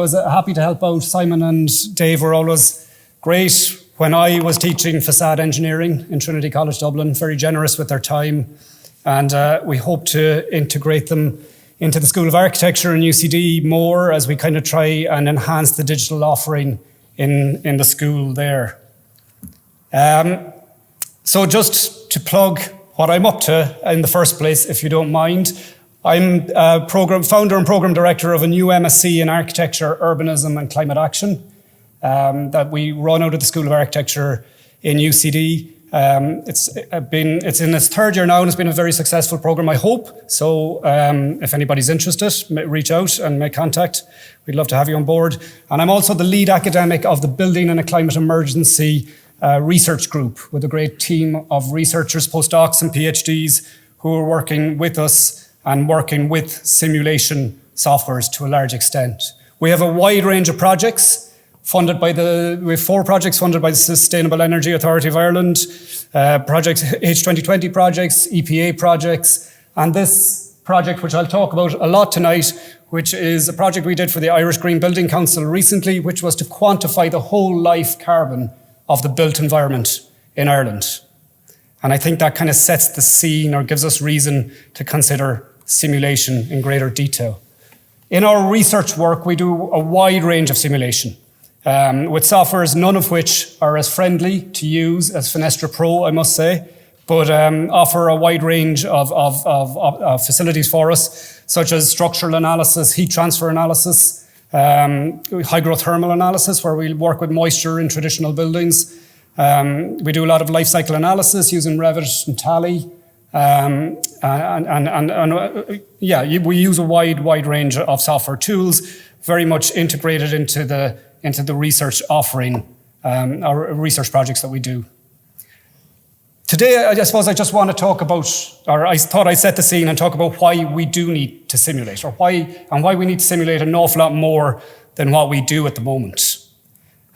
was happy to help out. Simon and Dave were always great when I was teaching facade engineering in Trinity College Dublin, very generous with their time. And we hope to integrate them into the School of Architecture in UCD more as we kind of try and enhance the digital offering in the school there. So just to plug what I'm up to in the first place, if you don't mind, I'm founder and program director of a new MSc in Architecture, Urbanism and Climate Action that we run out of the School of Architecture in UCD. It's in its third year now, and it's been a very successful program, I hope. So if anybody's interested, reach out and make contact. We'd love to have you on board. And I'm also the lead academic of the Building in a Climate Emergency research group with a great team of researchers, postdocs and PhDs who are working with us and working with simulation softwares to a large extent. We have a wide range of projects funded by we have 4 projects funded by the Sustainable Energy Authority of Ireland, projects, H2020 projects, EPA projects, and this project, which I'll talk about a lot tonight, which is a project we did for the Irish Green Building Council recently, which was to quantify the whole life carbon of the built environment in Ireland. And I think that kind of sets the scene or gives us reason to consider simulation in greater detail. In our research work, we do a wide range of simulation. With softwares, none of which are as friendly to use as Fenestra Pro, I must say, but offer a wide range of facilities for us, such as structural analysis, heat transfer analysis, hygrothermal analysis, where we work with moisture in traditional buildings. We do a lot of life cycle analysis using Revit and Tally. We use a wide range of software tools, very much integrated into the research offering, our research projects that we do. Today, I suppose I just want to talk about, or I thought I'd set the scene and talk about why we do need to simulate, or why we need to simulate an awful lot more than what we do at the moment.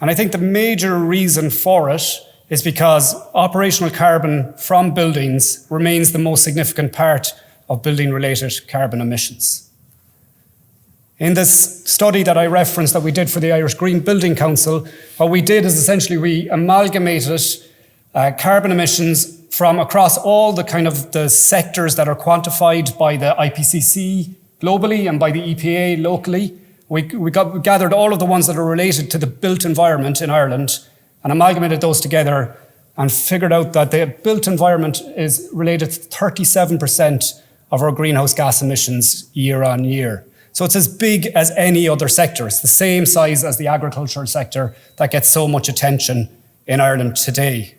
And I think the major reason for it is because operational carbon from buildings remains the most significant part of building-related carbon emissions. In this study that I referenced that we did for the Irish Green Building Council, what we did is essentially we amalgamated carbon emissions from across all the sectors that are quantified by the IPCC globally and by the EPA locally. We gathered all of the ones that are related to the built environment in Ireland and amalgamated those together and figured out that the built environment is related to 37% of our greenhouse gas emissions year on year. So it's as big as any other sector. It's the same size as the agricultural sector that gets so much attention in Ireland today.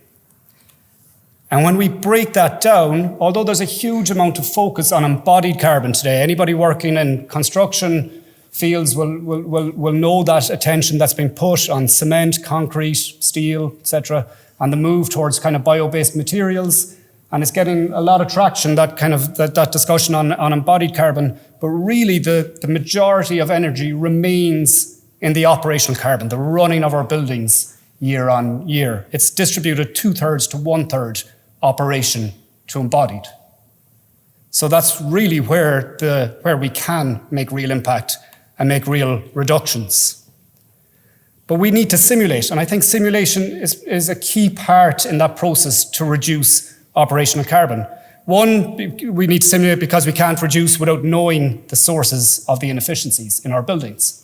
And when we break that down, although there's a huge amount of focus on embodied carbon today, anybody working in construction fields will know that attention that's been put on cement, concrete, steel, etc., and the move towards kind of bio-based materials. And it's getting a lot of traction, that discussion on embodied carbon. But really, the majority of energy remains in the operational carbon, the running of our buildings year on year. It's distributed 2/3 to 1/3 operation to embodied. So that's really where we can make real impact and make real reductions. But we need to simulate, and I think simulation is a key part in that process to reduce operational carbon. One, we need to simulate because we can't reduce without knowing the sources of the inefficiencies in our buildings.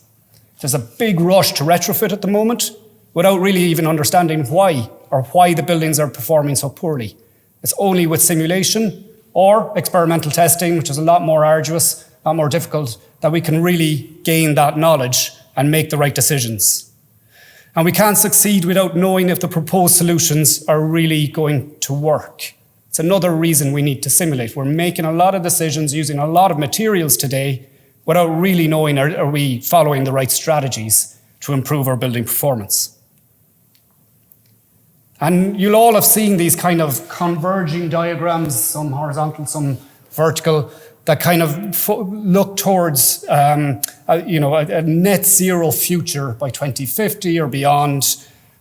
There's a big rush to retrofit at the moment without really even understanding why the buildings are performing so poorly. It's only with simulation or experimental testing, which is a lot more arduous, a lot more difficult, that we can really gain that knowledge and make the right decisions. And we can't succeed without knowing if the proposed solutions are really going to work. It's another reason we need to simulate. We're making a lot of decisions using a lot of materials today without really knowing are we following the right strategies to improve our building performance. And you'll all have seen these kind of converging diagrams, some horizontal, some vertical, that kind of look towards a net zero future by 2050 or beyond.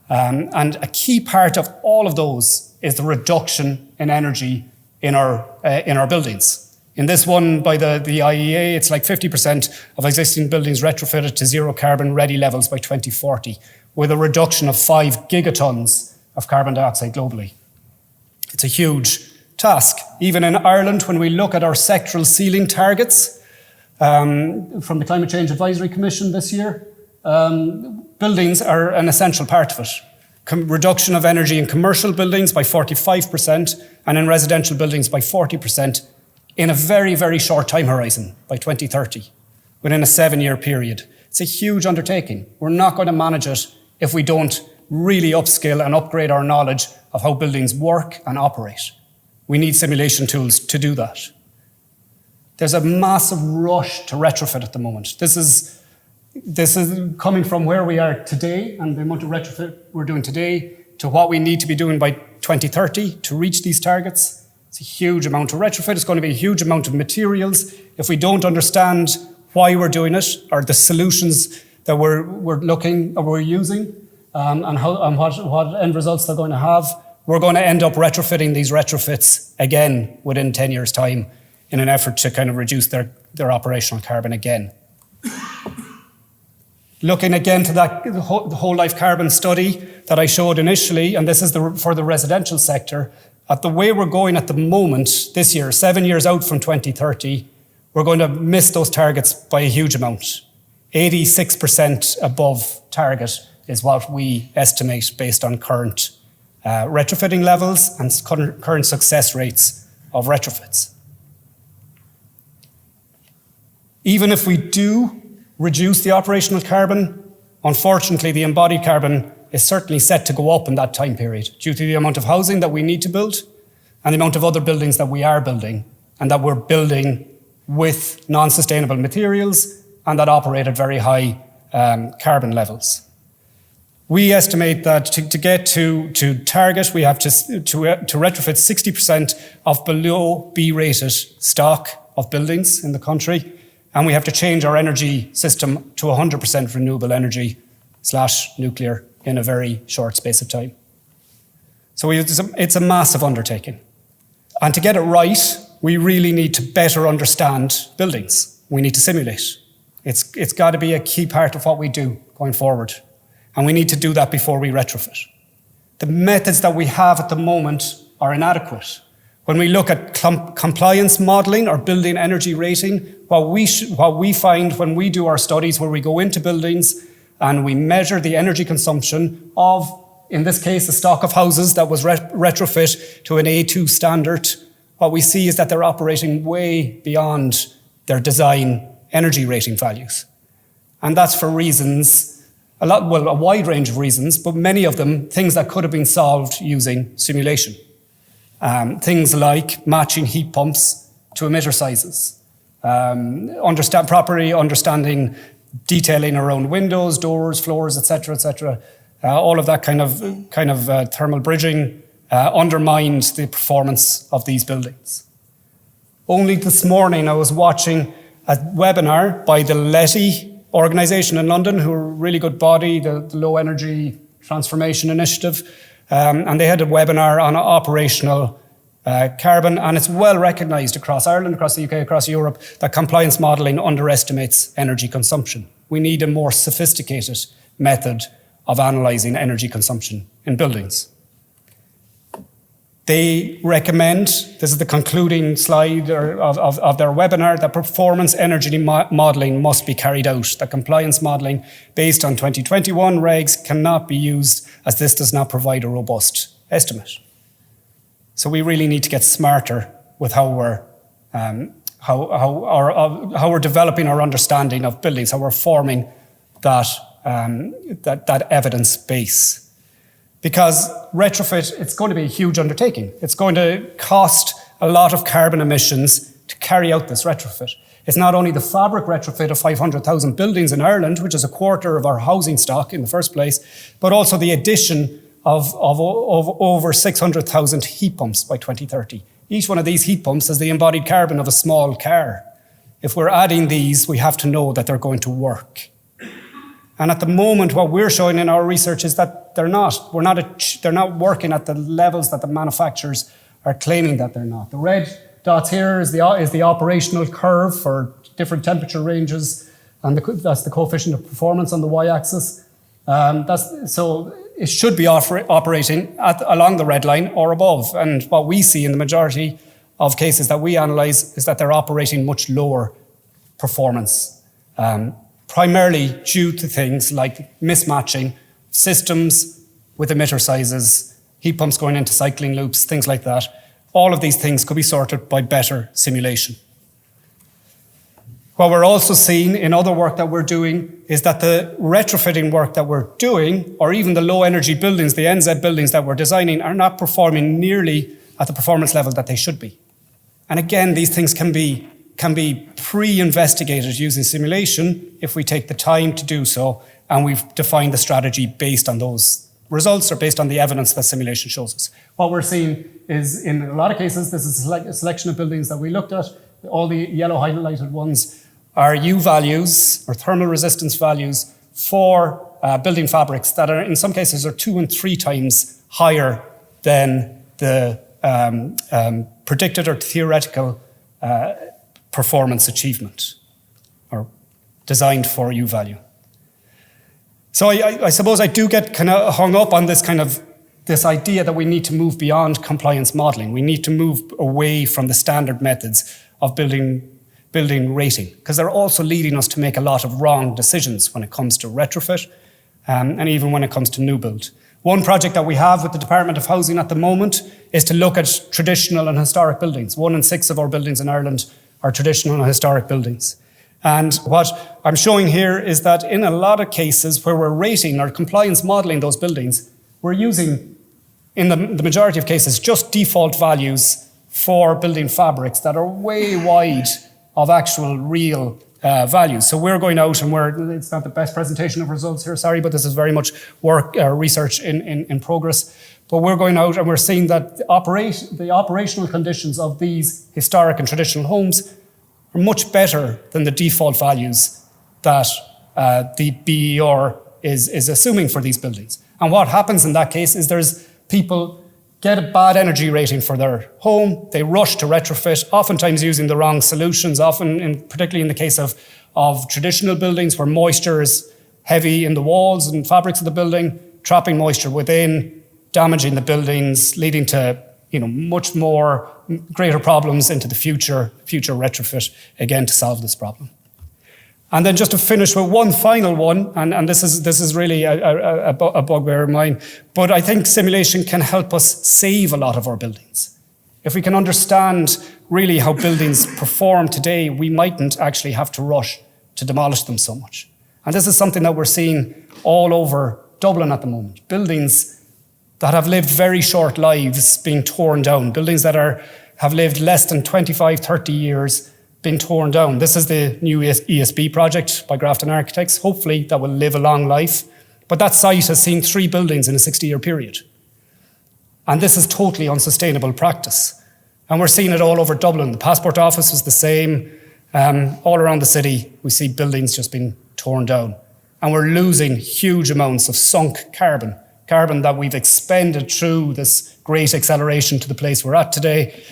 And a key part of all of those is the reduction in energy in our buildings. In this one by the IEA, it's like 50% of existing buildings retrofitted to zero carbon ready levels by 2040, with a reduction of 5 gigatons of carbon dioxide globally. It's a huge task. Even in Ireland, when we look at our sectoral ceiling targets from the Climate Change Advisory Commission this year, buildings are an essential part of it. Reduction of energy in commercial buildings by 45% and in residential buildings by 40% in a very, very short time horizon by 2030, within a 7-year period. It's a huge undertaking. We're not going to manage it if we don't really upskill and upgrade our knowledge of how buildings work and operate. We need simulation tools to do that. There's a massive rush to retrofit at the moment. This is coming from where we are today and the amount of retrofit we're doing today to what we need to be doing by 2030 to reach these targets. It's a huge amount of retrofit. It's going to be a huge amount of materials. If we don't understand why we're doing it or the solutions that we're using and what end results they're going to have, we're going to end up retrofitting these retrofits again within 10 years' time in an effort to kind of reduce their operational carbon again. Looking again to the whole life carbon study that I showed initially, and this is for the residential sector, at the way we're going at the moment this year, 7 years out from 2030, we're going to miss those targets by a huge amount. 86% above target is what we estimate based on current retrofitting levels and current success rates of retrofits. Even if we do reduce the operational carbon, unfortunately the embodied carbon is certainly set to go up in that time period due to the amount of housing that we need to build and the amount of other buildings that we are building and that we're building with non-sustainable materials and that operate at very high carbon levels. We estimate that to get to target, we have to retrofit 60% of below B-rated stock of buildings in the country, and we have to change our energy system to 100% renewable energy / nuclear in a very short space of time. So it's a massive undertaking. And to get it right, we really need to better understand buildings. We need to simulate. It's got to be a key part of what we do going forward. And we need to do that before we retrofit. The methods that we have at the moment are inadequate. When we look at compliance modelling or building energy rating, what we find when we do our studies where we go into buildings and we measure the energy consumption of, in this case, a stock of houses that was retrofit to an A2 standard, what we see is that they're operating way beyond their design energy rating values. And that's for reasons, a wide range of reasons, but many of them things that could have been solved using simulation. Things like matching heat pumps to emitter sizes, properly understanding detailing around windows, doors, floors, etc. All of that kind of thermal bridging undermined the performance of these buildings. Only this morning I was watching a webinar by the LETI organisation in London, who are a really good body, the Low Energy Transformation Initiative, and they had a webinar on operational carbon, and it's well recognised across Ireland, across the UK, across Europe, that compliance modelling underestimates energy consumption. We need a more sophisticated method of analysing energy consumption in buildings. They recommend, this is the concluding slide of their webinar, that performance energy modelling must be carried out. That compliance modelling based on 2021 regs cannot be used, as this does not provide a robust estimate. So we really need to get smarter with how we're developing our understanding of buildings, how we're forming that evidence base. Because retrofit, it's going to be a huge undertaking. It's going to cost a lot of carbon emissions to carry out this retrofit. It's not only the fabric retrofit of 500,000 buildings in Ireland, which is a quarter of our housing stock in the first place, but also the addition of over 600,000 heat pumps by 2030. Each one of these heat pumps has the embodied carbon of a small car. If we're adding these, we have to know that they're going to work. And at the moment, what we're showing in our research is that they're not. They're not working at the levels that the manufacturers are claiming that they're not. The red dots here is the operational curve for different temperature ranges, and that's the coefficient of performance on the y-axis. So it should be operating along the red line or above. And what we see in the majority of cases that we analyse is that they're operating much lower performance, primarily due to things like mismatching systems with emitter sizes, heat pumps going into cycling loops, things like that. All of these things could be sorted by better simulation. What we're also seeing in other work that we're doing is that the retrofitting work that we're doing, or even the low energy buildings, the NZ buildings that we're designing, are not performing nearly at the performance level that they should be. And again, these things can be pre-investigated using simulation if we take the time to do so, and we've defined the strategy based on those results or based on the evidence that simulation shows us. What we're seeing is, in a lot of cases, this is a selection of buildings that we looked at. All the yellow highlighted ones are U values or thermal resistance values for building fabrics that are, in some cases, are 2 and 3 times higher than the predicted or theoretical performance achievement or designed for U value. So I suppose I do get kind of hung up on this idea that we need to move beyond compliance modelling. We need to move away from the standard methods of building rating, because they're also leading us to make a lot of wrong decisions when it comes to retrofit and even when it comes to new build. One project that we have with the Department of Housing at the moment is to look at traditional and historic buildings. 1 in 6 of our buildings in Ireland are traditional and historic buildings. And what I'm showing here is that in a lot of cases where we're rating or compliance modelling those buildings, we're using, in the majority of cases, just default values for building fabrics that are way wide of actual real values. So we're going out and it's not the best presentation of results here, sorry, but this is very much research in progress. But we're going out and we're seeing that the operational conditions of these historic and traditional homes are much better than the default values that the BER is assuming for these buildings. And what happens in that case is there's people get a bad energy rating for their home, they rush to retrofit, oftentimes using the wrong solutions, particularly in the case of traditional buildings where moisture is heavy in the walls and fabrics of the building, trapping moisture within, damaging the buildings, leading to much more greater problems into the future retrofit, again, to solve this problem. And then just to finish with one final one, and this is really a bugbear of mine, but I think simulation can help us save a lot of our buildings. If we can understand really how buildings perform today, we mightn't actually have to rush to demolish them so much. And this is something that we're seeing all over Dublin at the moment. Buildings that have lived very short lives being torn down, buildings that have lived less than 25, 30 years being torn down. This is the new ESB project by Grafton Architects. Hopefully that will live a long life. But that site has seen 3 buildings in a 60-year period. And this is totally unsustainable practice. And we're seeing it all over Dublin. The Passport Office is the same. All around the city, we see buildings just being torn down. And we're losing huge amounts of sunk carbon that we've expended through this great acceleration to the place we're at today,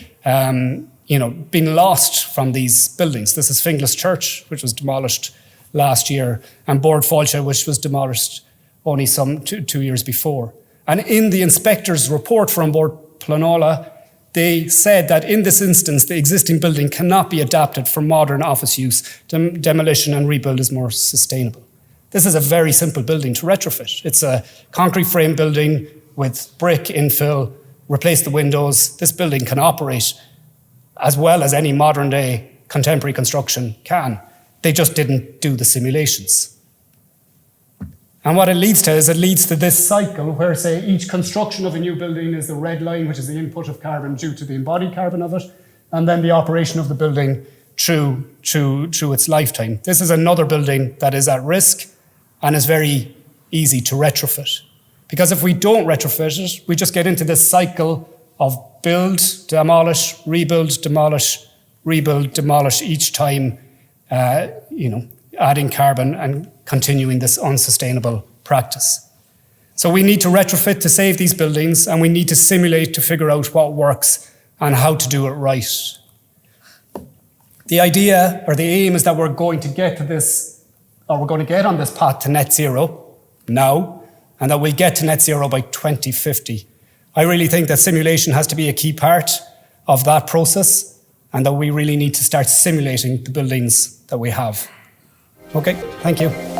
being lost from these buildings. This is Finglas Church, which was demolished last year, and Bord Fáilte, which was demolished only some 2 years before. And in the inspector's report from Bord Pleanála, they said that in this instance, the existing building cannot be adapted for modern office use. Demolition and rebuild is more sustainable. This is a very simple building to retrofit. It's a concrete frame building with brick infill, replace the windows. This building can operate as well as any modern day contemporary construction can. They just didn't do the simulations. And what it leads to is this cycle where, say, each construction of a new building is the red line, which is the input of carbon due to the embodied carbon of it, and then the operation of the building through its lifetime. This is another building that is at risk and is very easy to retrofit. Because if we don't retrofit it, we just get into this cycle of build, demolish, rebuild, demolish, rebuild, demolish each time, adding carbon and continuing this unsustainable practice. So we need to retrofit to save these buildings, and we need to simulate to figure out what works and how to do it right. The idea or the aim is that we're going to get to this, or we're going to get on this path to net zero now, and that we'll get to net zero by 2050. I really think that simulation has to be a key part of that process, and that we really need to start simulating the buildings that we have. Okay, thank you.